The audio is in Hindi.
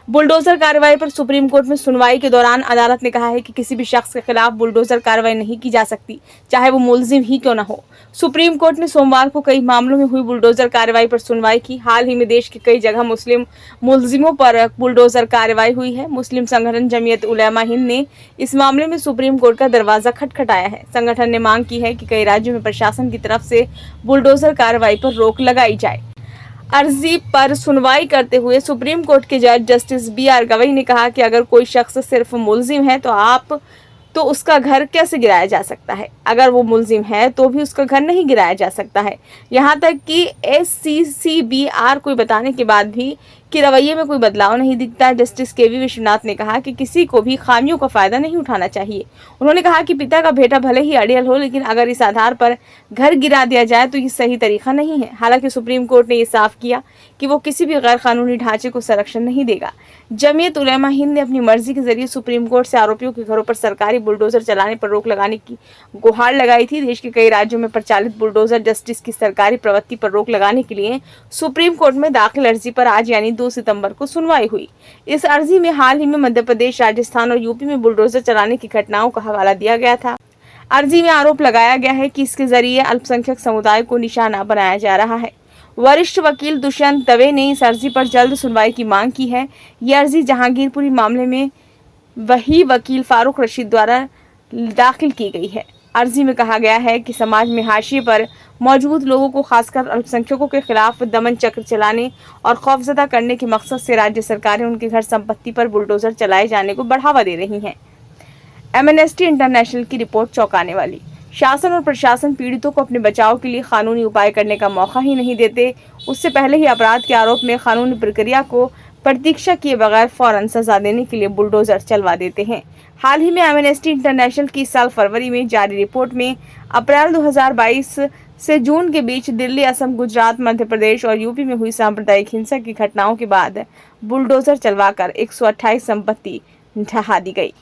बुलडोजर कार्रवाई पर सुप्रीम कोर्ट में सुनवाई के दौरान अदालत ने कहा है कि किसी भी शख्स के खिलाफ बुलडोजर कार्रवाई नहीं की जा सकती, चाहे वो मुलजिम ही क्यों न हो। सुप्रीम कोर्ट ने सोमवार को कई मामलों में हुई बुलडोजर कार्रवाई पर सुनवाई की। हाल ही में देश के कई जगह मुस्लिम मुलजिमों पर बुलडोजर कार्रवाई हुई है। मुस्लिम संगठन जमीयत उलेमा हिंद ने इस मामले में सुप्रीम कोर्ट का दरवाजा खटखटाया है। संगठन ने मांग की है कि कई राज्यों में प्रशासन की तरफ से बुलडोजर कार्रवाई पर रोक लगाई जाए। अर्जी पर सुनवाई करते हुए सुप्रीम कोर्ट के जज जस्टिस BR गवई ने कहा कि अगर कोई शख्स सिर्फ मुलजिम है तो उसका घर कैसे गिराया जा सकता है। अगर वो मुलजिम है तो भी उसका घर नहीं गिराया जा सकता है। यहाँ तक कि SCCBR को बताने के बाद भी कि रवैये में कोई बदलाव नहीं दिखता। जस्टिस KV विश्वनाथ ने कहा कि किसी को भी खामियों का फायदा नहीं उठाना चाहिए। उन्होंने कहा कि पिता का बेटा भले ही अड़ियल हो, लेकिन अगर इस आधार पर घर गिरा दिया जाए तो ये सही तरीका नहीं है। हालांकि सुप्रीम कोर्ट ने ये साफ किया कि वो किसी भी गैर कानूनी ढांचे को संरक्षण नहीं देगा। जमीयत उलेमा हिंद ने अपनी मर्जी के जरिए सुप्रीम कोर्ट से आरोपियों के घरों पर सरकारी बुलडोजर चलाने पर रोक लगाने की गुहार लगाई थी। देश के कई राज्यों में प्रचलित बुलडोजर जस्टिस की सरकारी प्रवृत्ति पर रोक लगाने के लिए सुप्रीम कोर्ट में दाखिल अर्जी पर आज यानी 2 सितंबर को सुनवाई हुई। इस अर्जी में हाल ही में मध्य प्रदेश, राजस्थान और यूपी में बुलडोजर चलाने की घटनाओं का हवाला दिया गया था। अर्जी में आरोप लगाया गया है कि इसके जरिए अल्पसंख्यक समुदाय को निशाना बनाया जा रहा है। वरिष्ठ वकील दुष्यंत दवे ने इस अर्जी पर जल्द सुनवाई की मांग की है। यह अर्जी जहांगीरपुरी मामले में वही वकील फारूक रशीद द्वारा दाखिल की गई है। अर्जी में कहा गया है कि समाज में हाशिए पर मौजूद लोगों को, खासकर अल्पसंख्यकों के खिलाफ दमन चक्र चलाने और खौफजदा करने के मकसद से राज्य सरकारें उनके घर संपत्ति पर बुलडोजर चलाए जाने को बढ़ावा दे रही हैं। एमनेस्टी इंटरनेशनल की रिपोर्ट चौंकाने वाली। शासन और प्रशासन पीड़ितों को अपने बचाव के लिए कानूनी उपाय करने का मौका ही नहीं देते। उससे पहले ही अपराध के आरोप में कानूनी प्रक्रिया को प्रतीक्षा किए बगैर फौरन सजा देने के लिए बुलडोजर चलवा देते हैं। हाल ही में एमनेस्टी इंटरनेशनल की इस साल फरवरी में जारी रिपोर्ट में अप्रैल 2022 से जून के बीच दिल्ली, असम, गुजरात, मध्य प्रदेश और यूपी में हुई सांप्रदायिक हिंसा की घटनाओं के बाद बुलडोजर चलवाकर 128 संपत्ति ढहा दी गई।